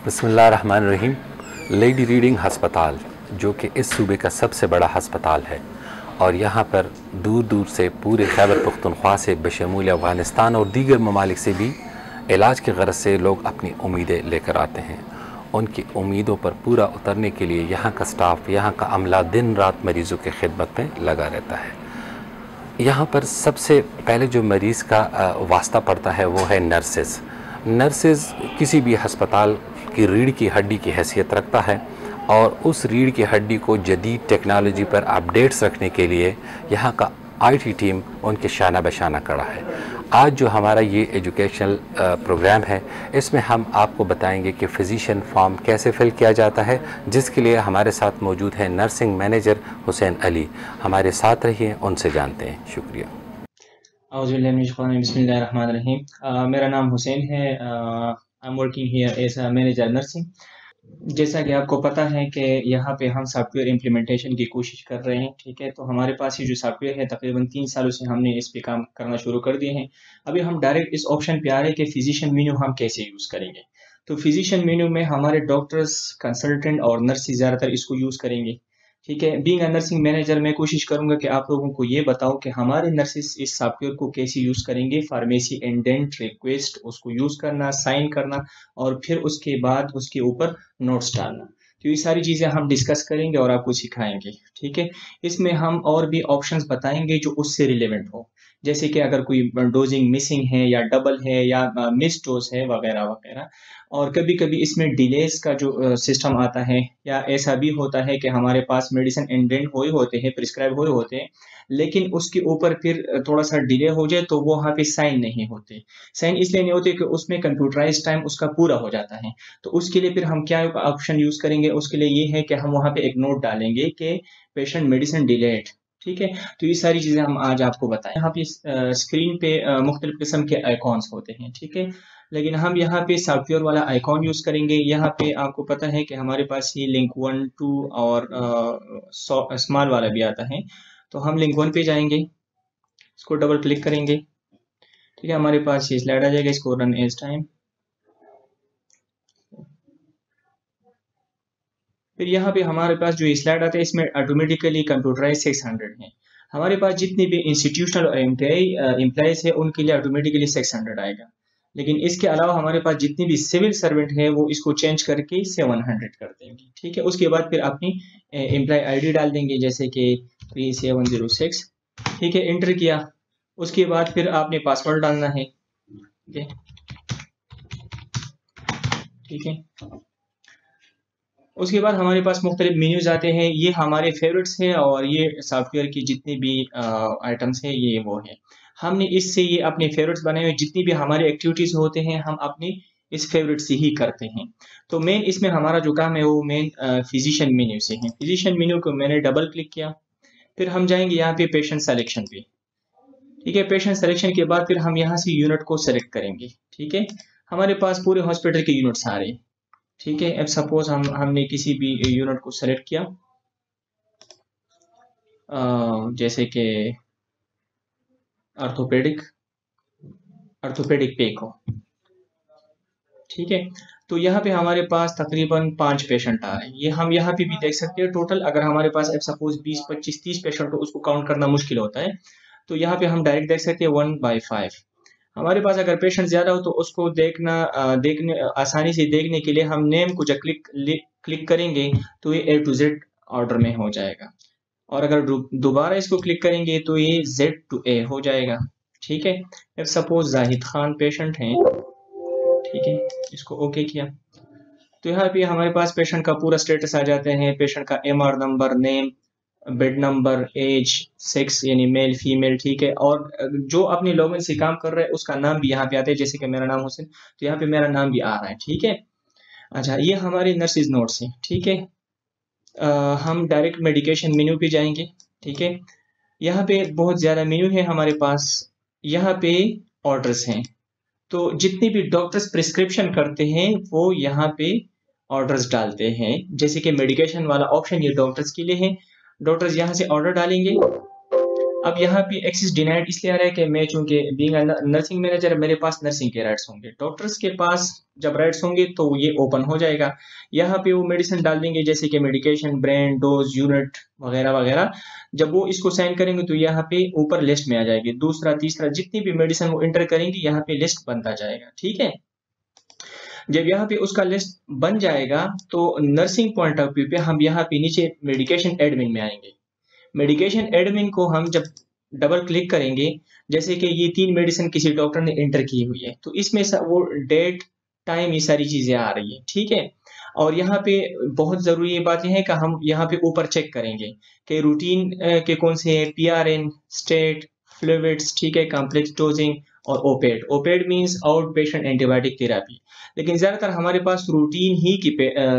बिस्मिल्लाहिर्रहमानिर्रहीम। Lady reading हस्पताल जो कि इस सूबे का सबसे बड़ा हस्पताल है और यहाँ पर दूर दूर से पूरे खैबर पख्तूनख्वा से बशमूल अफ़गानिस्तान और दीगर ममालिक से भी इलाज की गरज से लोग अपनी उम्मीदें लेकर आते हैं। उनकी उम्मीदों पर पूरा उतरने के लिए यहाँ का स्टाफ, यहाँ का अमला दिन रात मरीज़ों की खिदमत में लगा रहता है। यहाँ पर सबसे पहले जो मरीज़ का वास्ता पड़ता है वो है नर्सेज़। नर्सेज़ किसी भी हस्पताल की रीढ़ की हड्डी की हैसियत रखता है और उस रीढ़ की हड्डी को जदीद टेक्नोलॉजी पर अपडेट्स रखने के लिए यहाँ का आईटी टीम उनके शाना बशाना खड़ा है। आज जो हमारा ये एजुकेशनल प्रोग्राम है, इसमें हम आपको बताएंगे कि फ़िज़िशियन फॉर्म कैसे फ़िल किया जाता है, जिसके लिए हमारे साथ मौजूद है नर्सिंग मैनेजर हुसैन अली। हमारे साथ रहिए, उनसे जानते हैं। शुक्रिया। बिस्मिल्लाहिर्रहमानिर्रहीम। मेरा नाम हुसैन है। I am working here as a manager nursing. जैसा कि आपको पता है कि यहाँ पे हम सॉफ्टवेयर इम्प्लीमेंटेशन की कोशिश कर रहे हैं, ठीक है। तो हमारे पास ये जो सॉफ्टवेयर है तकरीबन 3 सालों से हमने इस पे काम करना शुरू कर दिए हैं। अभी हम डायरेक्ट इस ऑप्शन पे आ रहे हैं कि फिजिशियन मेन्यू हम कैसे यूज़ करेंगे। तो फिजिशियन मेन्यू में हमारे डॉक्टर्स, कंसल्टेंट और नर्सेज ज़्यादातर इसको यूज़ करेंगे, ठीक है। बीइंग अ नर्सिंग मैनेजर मैं कोशिश करूंगा कि आप लोगों को ये बताऊं कि हमारे नर्सेज इस सॉफ्टवेयर को कैसे यूज़ करेंगे। फार्मेसी इंडेंट, रिक्वेस्ट, उसको यूज़ करना, साइन करना और फिर उसके बाद उसके ऊपर नोट्स डालना। तो ये सारी चीज़ें हम डिस्कस करेंगे और आपको सिखाएंगे, ठीक है। इसमें हम और भी ऑप्शंस बताएंगे जो उससे रिलेवेंट हो, जैसे कि अगर कोई डोजिंग मिसिंग है या डबल है या मिस डोज है वगैरह वगैरह। और कभी-कभी इसमें डिलेस का जो सिस्टम आता है, या ऐसा भी होता है कि हमारे पास मेडिसिन इंडेंट हुए होते हैं, प्रिस्क्राइब हुए होते हैं, लेकिन उसके ऊपर फिर थोड़ा-सा डिले हो जाए तो वो वहाँ पे साइन नहीं होते। साइन इसलिए नहीं होते कि उसमें कंप्यूटराइज़्ड टाइम उसका पूरा हो जाता है। तो उसके लिए फिर हम क्या ऑप्शन यूज़ करेंगे, उसके लिए ये है कि हम वहाँ पे एक नोट डालेंगे कि पेशेंट मेडिसिन डिलेड, ठीक है। तो ये सारी चीज़ें हम आज आपको बताएँ। यहाँ पे स्क्रीन पे मुख्तलिफ किस्म के आइकॉन्स होते हैं, ठीक है। लेकिन हम यहाँ पे सॉफ्टवेयर वाला आइकॉन यूज़ करेंगे। यहाँ पे आपको पता है कि हमारे पास ये लिंक 1, 2 और स्मॉल वाला भी आता है। तो हम लिंक 1 पे जाएंगे, इसको डबल क्लिक करेंगे, ठीक है। हमारे पास ये स्लाइड आ जाएगा, इसको रन एज टाइम। फिर यहाँ पे हमारे पास जो स्लाइड आता है इसमें ऑटोमेटिकली कंप्यूटराइज 600 है। हमारे पास जितने भी इंस्टीट्यूशनल और एम्प्लॉयज है उनके लिए ऑटोमेटिकली 600 आएगा। लेकिन इसके अलावा हमारे पास जितने भी सिविल सर्वेंट है वो इसको चेंज करके 700 कर देंगे, ठीक है। उसके बाद फिर अपनी एम्प्लॉय आईडी डाल देंगे, जैसे कि 3706, ठीक है। एंटर किया, उसके बाद फिर आपने पासवर्ड डालना है, ठीक है। उसके बाद हमारे पास मुख्तलिफ मेन्यूज आते हैं। ये हमारे फेवरेट्स हैं और ये सॉफ्टवेयर की जितनी भी आइटम्स हैं ये वो है। हमने इससे ये अपने फेवरेट्स बनाए हुए, जितनी भी हमारी एक्टिविटीज़ होते हैं हम अपनी इस फेवरेट से ही करते हैं। तो मेन इसमें हमारा जो काम है वो मेन फिजिशियन मेन्यू से है। फिजिशियन मेन्यू को मैंने डबल क्लिक किया, फिर हम जाएंगे यहाँ पे पेशेंट सेलेक्शन पे, ठीक है। पेशेंट सेलेक्शन के बाद फिर हम यहाँ से यूनिट को सेलेक्ट करेंगे, ठीक है। हमारे पास पूरे हॉस्पिटल के यूनिट्स आ रहे हैं, ठीक है। अब सपोज हमने किसी भी यूनिट को सेलेक्ट किया, जैसे कि ऑर्थोपेडिक पे को, ठीक है। तो यहाँ पे हमारे पास तकरीबन 5 पेशेंट आ रहे हैं। ये हम यहाँ पे भी देख सकते हैं टोटल। अगर हमारे पास अब सपोज 20, 25, 30 पेशेंट हो, उसको काउंट करना मुश्किल होता है, तो यहाँ पे हम डायरेक्ट देख सकते हैं 1/5। हमारे पास अगर पेशेंट ज़्यादा हो तो उसको देखने आसानी से देखने के लिए हम नेम को जब क्लिक करेंगे तो ये A to Z ऑर्डर में हो जाएगा, और अगर दोबारा इसको क्लिक करेंगे तो ये Z to A हो जाएगा, ठीक है। अब सपोज जाहिद खान पेशेंट हैं, ठीक है, इसको ओके किया तो यहाँ पे हमारे पास पेशेंट का पूरा स्टेटस आ जाते हैं। पेशेंट का MR number, name, bed number, age, sex यानी मेल फीमेल, ठीक है। और जो अपने लॉगिन से काम कर रहा है उसका नाम भी यहाँ पे आता है, जैसे कि मेरा नाम हुसैन, तो यहाँ पे मेरा नाम भी आ रहा है, ठीक है। अच्छा, ये हमारे नर्सिस नोट्स हैं, ठीक है। हम डायरेक्ट मेडिकेशन मेन्यू पे जाएंगे, ठीक है। यहाँ पे बहुत ज़्यादा मेन्यू है हमारे पास। यहाँ पे ऑर्डर्स हैं, तो जितने भी डॉक्टर्स प्रिस्क्रिप्शन करते हैं वो यहाँ पे ऑर्डर्स डालते हैं। जैसे कि मेडिकेशन वाला ऑप्शन ये डॉक्टर्स के लिए है। डॉक्टर्स यहाँ से ऑर्डर डालेंगे। अब यहाँ पे एक्सेस डिनाइड इसलिए आ रहा है कि मैं चूंकि बीइंग नर्सिंग मैनेजर मेरे पास नर्सिंग के राइट्स होंगे, डॉक्टर्स के पास जब राइट्स होंगे तो ये ओपन हो जाएगा। यहाँ पे वो मेडिसिन डाल देंगे जैसे कि मेडिकेशन, ब्रांड, डोज, यूनिट वगैरह वगैरह। जब वो इसको साइन करेंगे तो यहाँ पे ऊपर लिस्ट में आ जाएगी, दूसरा तीसरा जितनी भी मेडिसिन वो एंटर करेंगे यहाँ पे लिस्ट बनता जाएगा। ठीक है, जब यहाँ पे उसका लिस्ट बन जाएगा तो नर्सिंग पॉइंट ऑफ व्यू पे हम यहाँ पे नीचे मेडिकेशन एडमिन में आएंगे। मेडिकेशन एडमिन को हम जब डबल क्लिक करेंगे, जैसे कि ये 3 मेडिसिन किसी डॉक्टर ने एंटर की हुई है तो इसमें वो डेट, टाइम, ये सारी चीजें आ रही है। ठीक है, और यहाँ पे बहुत जरूरी ये बात है कि हम यहाँ पे ऊपर चेक करेंगे कि रूटीन के कौन से हैं, PRN, स्टेट, फ्लूइड्स, ठीक है, कॉम्प्लेक्स डोजिंग और op-ed. Op-ed means out patient antibiotic therapy. लेकिन ज्यादातर हमारे पास रूटीन ही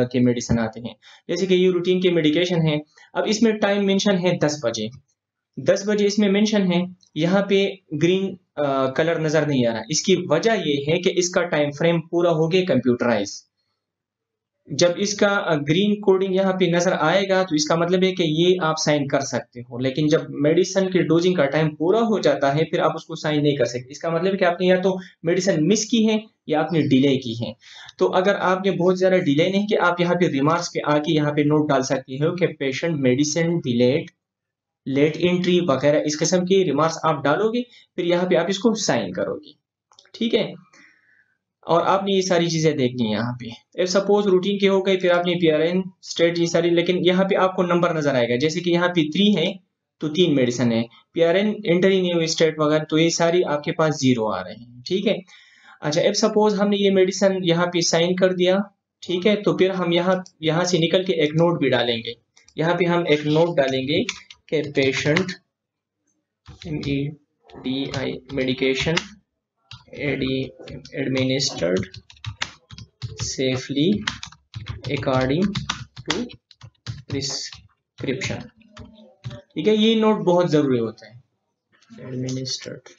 के मेडिसिन आते हैं, जैसे कि ये रूटीन के मेडिकेशन है। अब इसमें टाइम मेंशन है 10 बजे, 10 बजे इसमें मेंशन है। यहाँ पे ग्रीन कलर नजर नहीं आ रहा, इसकी वजह ये है कि इसका टाइम फ्रेम पूरा हो गया कंप्यूटराइज। जब इसका ग्रीन कोडिंग यहाँ पे नजर आएगा तो इसका मतलब है कि ये आप साइन कर सकते हो, लेकिन जब मेडिसिन की डोजिंग का टाइम पूरा हो जाता है फिर आप उसको साइन नहीं कर सकते। इसका मतलब है कि आपने या तो मेडिसिन मिस की है या आपने डिले की है। तो अगर आपने बहुत ज्यादा डिले नहीं किया, आप यहाँ पे रिमार्क्स पे आके यहाँ पे नोट डाल सकते हो कि patient medicine delayed, late entry वगैरह इस किस्म की रिमार्क्स आप डालोगे, फिर यहाँ पे आप इसको साइन करोगे। ठीक है, और आपने ये सारी चीजें देखनी है यहाँ पे। इफ सपोज रूटीन के हो गए, फिर आपने PRN, स्टेट, ये सारी, लेकिन यहाँ पे आपको नंबर नजर आएगा जैसे कि यहाँ पे 3 है तो 3 मेडिसिन है, PRN एंटर ही नहीं हुई, स्टेट वगैरह, तो ये सारी आपके पास 0 आ रहे हैं। ठीक है, अच्छा इफ सपोज हमने ये मेडिसिन यहाँ पे साइन कर दिया, ठीक है, तो फिर हम यहाँ से निकल के एक नोट भी डालेंगे। यहाँ पे हम एक नोट डालेंगे कि patient medication administered safely according to prescription। ठीक है, ये नोट बहुत जरूरी होता है, administered।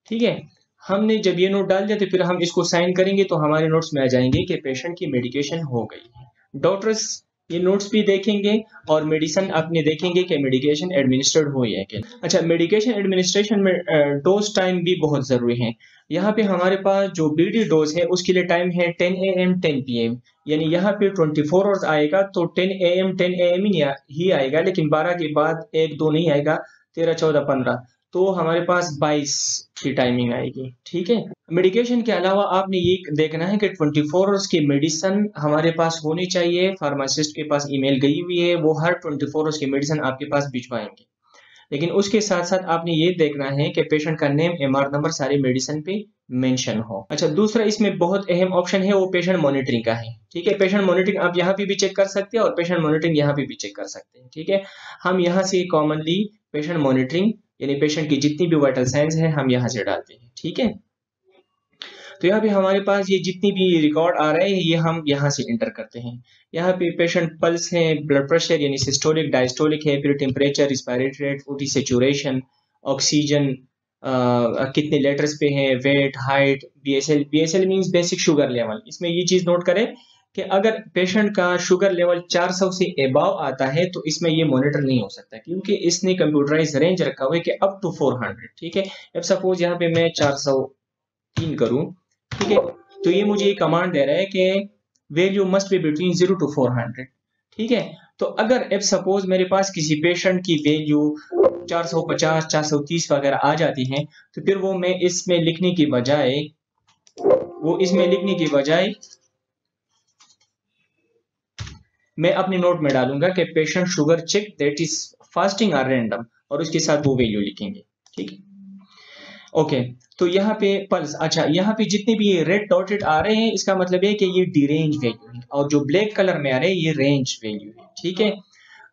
ठीक है, हमने जब ये नोट डाल दिया तो फिर हम इसको साइन करेंगे तो हमारे नोट्स में आ जाएंगे कि पेशेंट की मेडिकेशन हो गई है। डॉक्टर्स ये नोट्स भी देखेंगे और मेडिसिन अपने देखेंगे कि मेडिकेशन एडमिनिस्ट्रेड हुई है कि। अच्छा, मेडिकेशन एडमिनिस्ट्रेशन में डोज टाइम भी बहुत जरूरी है। यहाँ पे हमारे पास जो BD डोज है उसके लिए टाइम है 10 AM 10 PM, यानी यहाँ पे 24 आवर्स आएगा तो 10 AM ही आएगा, लेकिन 12 के बाद 1 2 नहीं आएगा, 13 14 15, तो हमारे पास 22 की टाइमिंग आएगी। ठीक है, मेडिकेशन के अलावा आपने ये देखना है कि 24 आवर्स की मेडिसिन हमारे पास होनी चाहिए। फार्मासिस्ट के पास ईमेल गई हुई है, वो हर 24 आवर्स की मेडिसिन आपके पास भिजवाएंगे। लेकिन उसके साथ साथ आपने ये देखना है कि पेशेंट का नेम, MR नंबर सारे मेडिसिन पे मेंशन हो। अच्छा, दूसरा इसमें बहुत अहम ऑप्शन है वो पेशेंट मॉनिटरिंग का है। ठीक है, पेशेंट मॉनिटरिंग आप यहाँ पे भी चेक कर सकते हैं और पेशेंट मॉनिटरिंग यहाँ पे भी चेक कर सकते हैं। ठीक है, हम यहाँ से कॉमनली पेशेंट मॉनिटरिंग यानी पेशेंट की जितनी भी वाइटल साइंस है हम यहाँ से डालते हैं। ठीक है, तो यहाँ पे हमारे पास ये जितनी भी रिकॉर्ड आ रहे हैं ये हम यहाँ से इंटर करते हैं। यहाँ पे पेशेंट पल्स है, ब्लड प्रेशर यानी सिस्टोलिक, डायस्टोलिक है, फिर temperature, respiratory rate, OT saturation, oxygen कितने लेटर्स पे है, weight, height, BSL means basic sugar level. इसमें ये चीज नोट करें कि अगर पेशेंट का शुगर लेवल 400 से अबव आता है तो इसमें ये मॉनिटर नहीं हो सकता, क्योंकि इसने कंप्यूटराइज रेंज रखा हुआ है कि अप टू 400। ठीक है, अब सपोज यहाँ पे मैं 403 करूं, ठीक है, तो ये मुझे कमांड दे रहा है कि value must be between 0 to 400। ठीक है, तो अगर अब सपोज मेरे पास किसी पेशेंट की वैल्यू 450 430 वगैरह आ जाती है तो फिर वो मैं इसमें लिखने की बजाय मैं अपने नोट में डालूंगा कि patient sugar check that is fasting और रैंडम, और उसके साथ वो वैल्यू लिखेंगे। ठीक है, ओके, तो यहाँ पे पल्स। अच्छा, यहाँ पे जितने भी ये रेड डॉटेड आ रहे हैं इसका मतलब है कि ये डिरेंज वैल्यू है, और जो ब्लैक कलर में आ रहे हैं ये रेंज वैल्यू है। ठीक है,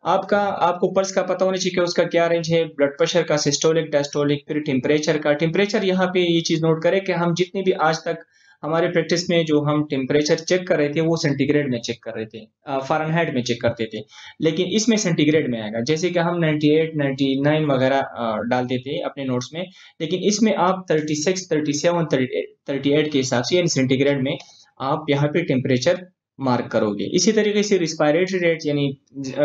आपको पल्स का पता होना चाहिए उसका क्या रेंज है, ब्लड प्रेशर का, सिस्टोलिक, डायस्टोलिक, फिर टेम्परेचर का। टेम्परेचर यहाँ पे ये चीज नोट करें कि हम जितने भी आज तक हमारे प्रैक्टिस में जो हम टेम्परेचर चेक कर रहे थे वो सेंटीग्रेड में चेक कर रहे थे, फ़ारेनहाइट में चेक करते थे, लेकिन इसमें सेंटीग्रेड में आएगा। जैसे कि हम 98 99 वगैरह डालते थे अपने नोट्स में, लेकिन इसमें आप 36 37 38 के हिसाब से यानी सेंटीग्रेड में आप यहाँ पे टेम्परेचर मार्क करोगे। इसी तरीके से रिस्पायरेटरी रेट यानी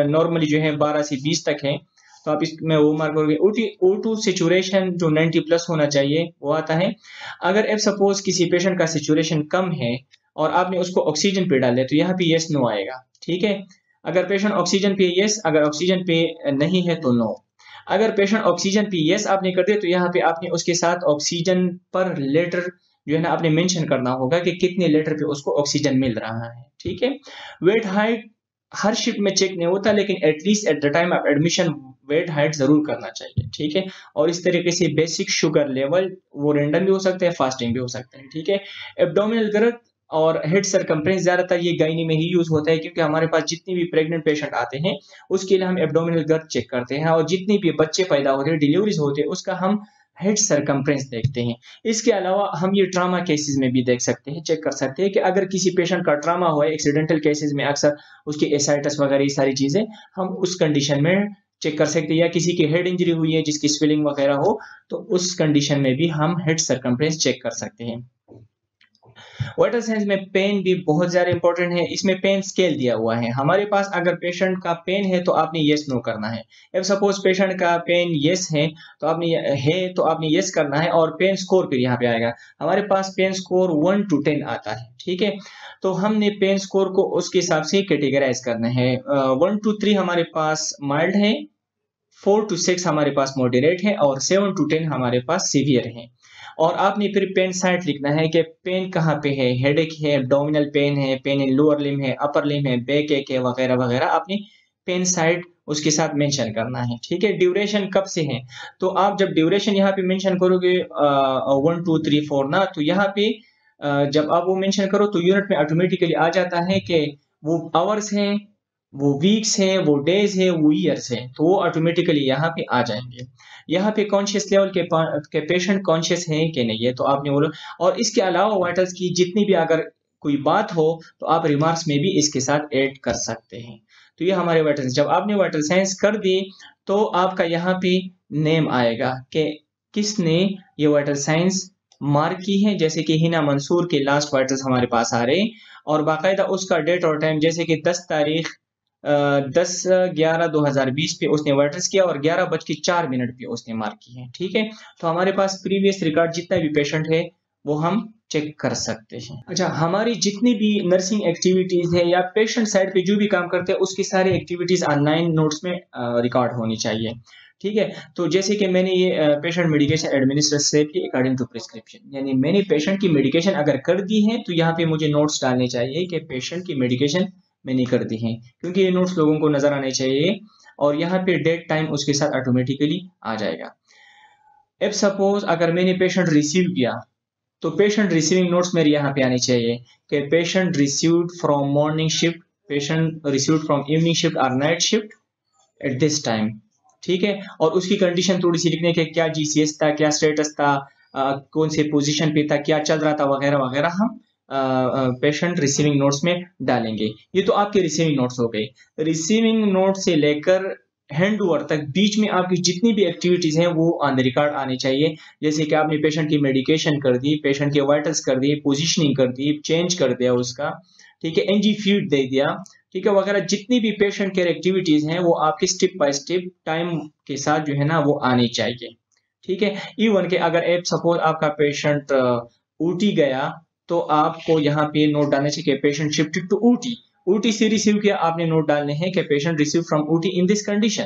नॉर्मली जो है 12 से 20 तक है, तो आप इसमें वो मार्क करोगे। O2 सेचुरेशन जो 90 प्लस होना चाहिए वो आता है। अगर एफ सपोज किसी पेशेंट का सेचुरेशन कम है और आपने उसको ऑक्सीजन पे डाल दिया तो यहाँ पे यस नो आएगा, ठीक है। अगर पेशेंट ऑक्सीजन पे यस, अगर ऑक्सीजन पे नहीं है तो नो। अगर पेशेंट ऑक्सीजन पे यस आपने कर दिया तो यहाँ पे आपने उसके साथ ऑक्सीजन पर लीटर जो है ना आपने मेंशन करना होगा कि कितने लीटर पे उसको ऑक्सीजन मिल रहा है, ठीक है। वेट हाइट हर शिफ्ट में चेक नहीं होता, लेकिन at least at the time of admission weight height जरूर करना चाहिए, ठीक है। और इस तरीके से बेसिक शुगर लेवल वो रैंडम भी हो सकते हैं, फास्टिंग भी हो सकते हैं, ठीक है। एब्डोमिनल गर्थ और हेड सरकमफ्रेंस ज्यादातर ये गायनी में ही यूज होता है, क्योंकि हमारे पास जितनी भी प्रेग्नेंट पेशेंट आते हैं उसके लिए हम एब्डोमिनल गर्थ चेक करते हैं, और जितनी भी बच्चे पैदा होते हैं, डिलीवरीज होते हैं, उसका हम हेड सरकमफ्रेंस देखते हैं। इसके अलावा हम ये ट्रामा केसेस में भी देख सकते हैं, चेक कर सकते हैं कि अगर किसी पेशेंट का ट्रामा हुआ है, एक्सीडेंटल केसेस में अक्सर उसकी एसाइटिस वगैरह ये सारी चीजें हम उस कंडीशन में चेक कर सकते हैं, या किसी की हेड इंजरी हुई है जिसकी स्वेलिंग वगैरह हो तो उस कंडीशन में भी हम हेड सरकमफ्रेंस चेक कर सकते हैं। वाइटल साइंस में पेन भी बहुत ज्यादा इंपॉर्टेंट है। इसमें पेन स्केल दिया हुआ है हमारे पास। अगर पेशेंट का पेन है तो आपने यस नो करना है। इफ सपोज पेशेंट का पेन यस है तो आपने यस करना है, और पेन स्कोर फिर यहाँ पे आएगा। हमारे पास पेन स्कोर 1 to 10 आता है, ठीक है। तो हमने पेन स्कोर को उसके हिसाब से कैटेगराइज करना है। 1 to 3 हमारे पास माइल्ड है, 4 to 6 हमारे पास मॉडरेट है, और 7 to 10 हमारे पास सीवियर है। और आपने फिर पेन साइट लिखना है कि पेन कहाँ पे है, हेडेक है, एब्डोमिनल पेन है, पेन इन लोअर लिम है, अपर लिम है, बैक एक है, वगैरह वगैरह आपने पेन साइट उसके साथ मेंशन करना है, ठीक है। ड्यूरेशन कब से है, तो आप जब ड्यूरेशन यहाँ पे मेंशन करोगे 1 2 3 4 ना, तो यहाँ पे जब आप वो मेंशन करो तो यूनिट में ऑटोमेटिकली आ जाता है कि वो आवर्स हैं, वो वीक्स हैं, वो डेज है, वो ईयर्स है, तो वो ऑटोमेटिकली यहाँ पे आ जाएंगे। यहाँ पे कॉन्शियस लेवल के पेशेंट कॉन्शियस हैं कि नहीं है तो आपने बोलो। और इसके अलावा वाइटल्स की जितनी भी अगर कोई बात हो तो आप रिमार्क्स में भी इसके साथ ऐड कर सकते हैं। तो ये हमारे वाइटल्स, जब आपने वाइटल साइंस कर दी तो आपका यहाँ पे नेम आएगा कि किसने ये वाइटल साइंस मार्क की है। जैसे कि हिना मंसूर के लास्ट वाइटल्स हमारे पास आ रहे हैं, और बाकायदा उसका डेट और टाइम, जैसे कि 10 तारीख 10/11/2020 पे उसने वाइटल्स किया, और 11:04 पे उसने मार्क की है, ठीक है। तो हमारे पास प्रीवियस रिकॉर्ड जितना भी पेशेंट है वो हम चेक कर सकते हैं। अच्छा, हमारी जितनी भी नर्सिंग एक्टिविटीज है या पेशेंट साइड पे जो भी काम करते हैं उसकी सारी एक्टिविटीज ऑनलाइन नोट्स में रिकॉर्ड होनी चाहिए, ठीक है। तो जैसे कि मैंने ये patient medication administrative according to prescription, यानी मैंने पेशेंट की मेडिकेशन अगर कर दी है तो यहाँ पे मुझे नोट्स डालने चाहिए कि पेशेंट की मेडिकेशन मैंने कर दी है, क्योंकि ये नोट्स लोगों को नजर आने चाहिए, और यहाँ पे डेट टाइम उसके साथ ऑटोमेटिकली आ जाएगा। इफ सपोज अगर मैंने पेशेंट रिसीव किया तो पेशेंट रिसीविंग नोट्स मेरे यहाँ पे आने चाहिए कि patient received from morning shift, patient received from evening shift और night shift at this time, ठीक है। और उसकी कंडीशन थोड़ी सी लिखने के, क्या जीसीएस था, क्या स्टेटस था, कौन से पोजीशन पे था, क्या चल रहा था, वगैरह वगैरह हम पेशेंट रिसीविंग नोट्स में डालेंगे। ये तो आपके रिसीविंग नोट्स हो गए। रिसीविंग नोट से लेकर हैंड ओवर तक बीच में आपकी जितनी भी एक्टिविटीज हैं वो ऑन द रिकॉर्ड आनी चाहिए। जैसे कि आपने पेशेंट की मेडिकेशन कर दी, पेशेंट के वाइटल्स कर दिए, पोजीशनिंग कर दी, चेंज कर दिया उसका, ठीक है, एनजी फीड दे दिया, ठीक है, वगैरह जितनी भी पेशेंट केयर एक्टिविटीज हैं वो आपकी स्टेप बाय स्टेप टाइम के साथ जो है ना वो आनी चाहिए, ठीक है। इवन के अगर एप सपोज आपका पेशेंट ऊटी गया तो आपको यहाँ पे नोट डालने चाहिए patient shifted to OT, OT से रिसीव किया, आपने नोट डालने हैं कि patient receive from OT in this condition,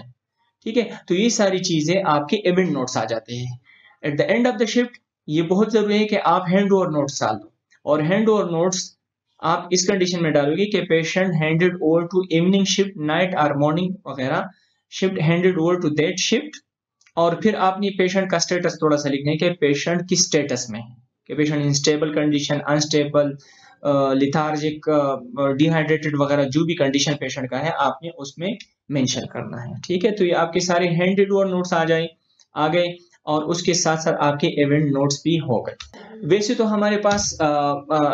ठीक है। तो ये सारी चीजें आपके इवेंट नोट्स आ जाते हैं। At the end of the shift ये बहुत जरूरी है कि आप हैंड ओवर नोट्स डाल दो, और हैंड ओवर नोट्स आप इस कंडीशन में डालोगे कि patient handed over to evening shift, night और मॉर्निंग वगैरह shift handed over to that shift. और फिर आपने पेशेंट का स्टेटस थोड़ा सा लिखना है कि पेशेंट किस स्टेटस में है, कि patient in stable condition, unstable, lethargic, dehydrated वगैरह जो भी कंडीशन पेशेंट का है आपने उसमें मेंशन करना है, ठीक है। तो ये आपके सारे हैंडेड ओवर नोट्स आ गए, और उसके साथ साथ आपके इवेंट नोट्स भी हो गए। वैसे तो हमारे पास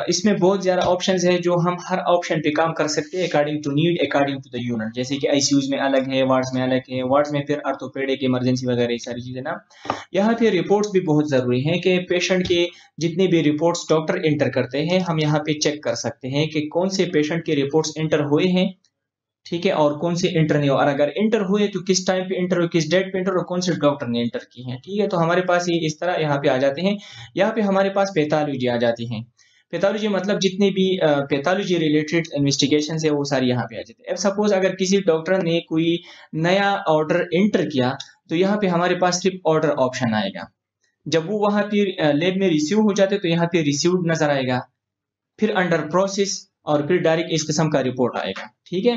इसमें बहुत ज्यादा ऑप्शंस है जो हम हर ऑप्शन पे काम कर सकते हैं according to need, according to the unit. जैसे कि आईसीयूज में अलग है, वार्ड्स में अलग है, वार्ड्स में फिर ऑर्थोपेडिक, इमरजेंसी वगैरह ये सारी चीजें ना। यहाँ पे रिपोर्ट्स भी बहुत जरूरी है कि पेशेंट के जितने भी रिपोर्ट्स डॉक्टर एंटर करते हैं हम यहाँ पे चेक कर सकते हैं कि कौन से पेशेंट के रिपोर्ट्स एंटर हुए हैं ठीक है, और कौन से इंटर नहीं हो, और अगर इंटर हुए तो किस टाइम पे इंटर हुए, किस डेट पे इंटर, और कौन से डॉक्टर ने इंटर की है। ठीक है, तो हमारे पास ये इस तरह यहाँ पे आ जाते हैं। यहाँ पे हमारे पास पैथोलॉजी आ जाती है। पैथोलॉजी मतलब जितने भी पैथोलॉजी रिलेटेड इन्वेस्टिगेशन है वो सारी यहाँ पे आ जाती है। अब सपोज अगर किसी डॉक्टर ने कोई नया ऑर्डर इंटर किया, तो यहाँ पे हमारे पास सिर्फ ऑर्डर ऑप्शन आएगा। जब वो वहां पे लैब में रिसीव हो जाते तो यहाँ पे रिसीव्ड नजर आएगा, फिर अंडर प्रोसेस, और फिर डायरेक्ट इस किस्म का रिपोर्ट आएगा। ठीक है,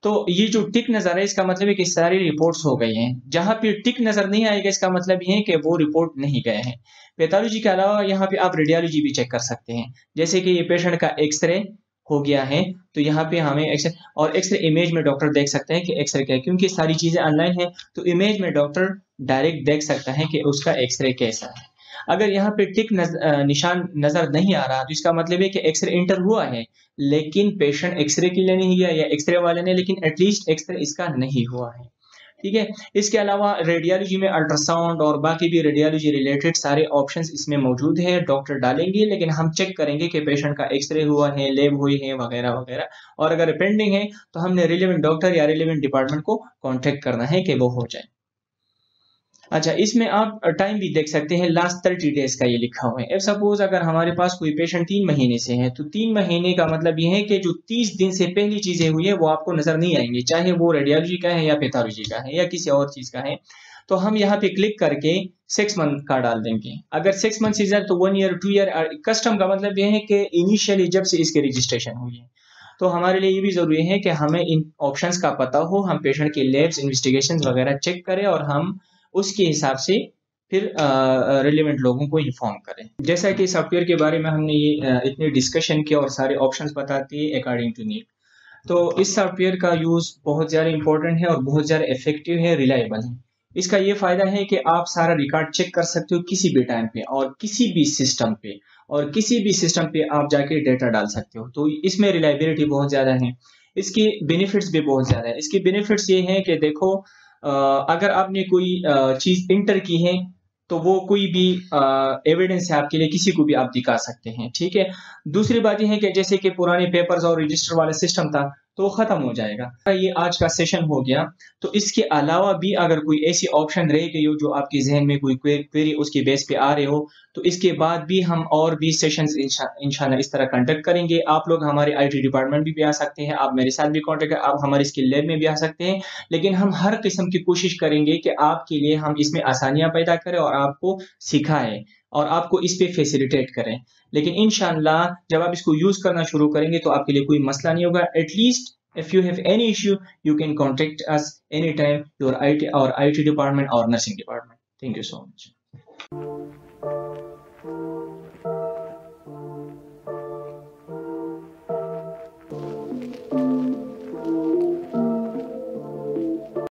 तो ये जो टिक नजर है इसका मतलब है कि सारी रिपोर्ट्स हो गई हैं। जहां पे टिक नजर नहीं आएगा इसका मतलब ये है कि वो रिपोर्ट नहीं गए हैं। पैथोलॉजी के अलावा यहाँ पे आप रेडियोलॉजी भी चेक कर सकते हैं। जैसे कि ये पेशेंट का एक्सरे हो गया है, तो यहाँ पे हमें एक्सरे और एक्सरे इमेज में डॉक्टर देख सकते हैं कि एक्सरे क्या है, क्योंकि सारी चीजें ऑनलाइन है तो इमेज में डॉक्टर डायरेक्ट देख सकता है कि उसका एक्सरे कैसा है। अगर यहाँ पे टिक निशान नजर नहीं आ रहा तो इसका मतलब है कि एक्सरे इंटर हुआ है, लेकिन पेशेंट एक्सरे के लिए नहीं गया, या एक्सरे वाले ने, लेकिन एटलीस्ट एक्सरे इसका नहीं हुआ है। ठीक है, इसके अलावा रेडियोलॉजी में अल्ट्रासाउंड और बाकी भी रेडियोलॉजी रिलेटेड सारे ऑप्शंस इसमें मौजूद है, डॉक्टर डालेंगे, लेकिन हम चेक करेंगे कि पेशेंट का एक्सरे हुआ है, लैब हुई है, वगैरह वगैरह। और अगर पेंडिंग है तो हमने रिलेवेंट डॉक्टर या रिलेवेंट डिपार्टमेंट को कॉन्टेक्ट करना है कि वो हो जाए। अच्छा, इसमें आप टाइम भी देख सकते हैं, लास्ट 30 डेज का ये लिखा हुआ है। अब सपोज अगर हमारे पास कोई पेशेंट 3 महीने से है, तो 3 महीने का मतलब ये है कि जो 30 दिन से पहली चीजें हुई है वो आपको नजर नहीं आएंगी, चाहे वो रेडियोलॉजी का है या पैथोलॉजी का है या किसी और चीज का है। तो हम यहाँ पे क्लिक करके 6 मंथ का डाल देंगे। अगर 6 मंथ से ज्यादा तो 1 ईयर, 2 ईयर। कस्टम का मतलब ये है कि इनिशियली जब से इसकी रजिस्ट्रेशन हुई है। तो हमारे लिए ये भी जरूरी है कि हमें इन ऑप्शंस का पता हो, हम पेशेंट के लैब्स इन्वेस्टिगेशन वगैरह चेक करें और हम उसके हिसाब से फिर रिलेवेंट लोगों को इन्फॉर्म करें। जैसा कि सॉफ्टवेयर के बारे में हमने ये इतनी डिस्कशन किया और सारे ऑप्शंस बताते हैं अकॉर्डिंग टू नीड। तो इस सॉफ्टवेयर का यूज बहुत ज़्यादा इंपॉर्टेंट है और बहुत ज़्यादा इफेक्टिव है, रिलायबल है। इसका ये फायदा है कि आप सारा रिकॉर्ड चेक कर सकते हो किसी भी टाइम पे और किसी भी सिस्टम पे, और किसी भी सिस्टम पे आप जाके डेटा डाल सकते हो। तो इसमें रिलायबिलिटी बहुत ज़्यादा है। इसके बेनिफिट्स भी बहुत ज़्यादा है। इसके बेनिफिट्स ये हैं कि देखो, अगर आपने कोई चीज इंटर की है तो वो कोई भी एविडेंस है आपके लिए, किसी को भी आप दिखा सकते हैं। ठीक है, दूसरी बात यह है कि जैसे कि पुराने पेपर्स और रजिस्टर वाला सिस्टम था तो वो खत्म हो जाएगा। ये आज का सेशन हो गया। तो इसके अलावा भी अगर कोई ऐसी ऑप्शन रह गई हो जो आपके जहन में कोई क्वेरी उसके बेस पे आ रहे हो, तो इसके बाद भी हम और भी सेशंस इंशाल्लाह इस तरह कंडक्ट करेंगे। आप लोग हमारे आईटी डिपार्टमेंट भी आ सकते हैं, आप मेरे साथ भी कांटेक्ट, आप हमारे इसके लैब में भी आ सकते हैं। लेकिन हम हर किस्म की कोशिश करेंगे कि आपके लिए हम इसमें आसानियां पैदा करें और आपको सिखाएं और आपको इस पे फैसिलिटेट करें। लेकिन इंशाल्लाह जब आप इसको यूज करना शुरू करेंगे तो आपके लिए कोई मसला नहीं होगा। At least if you have any issue you can contact us anytime, your IT department or nursing department. Thank you so much.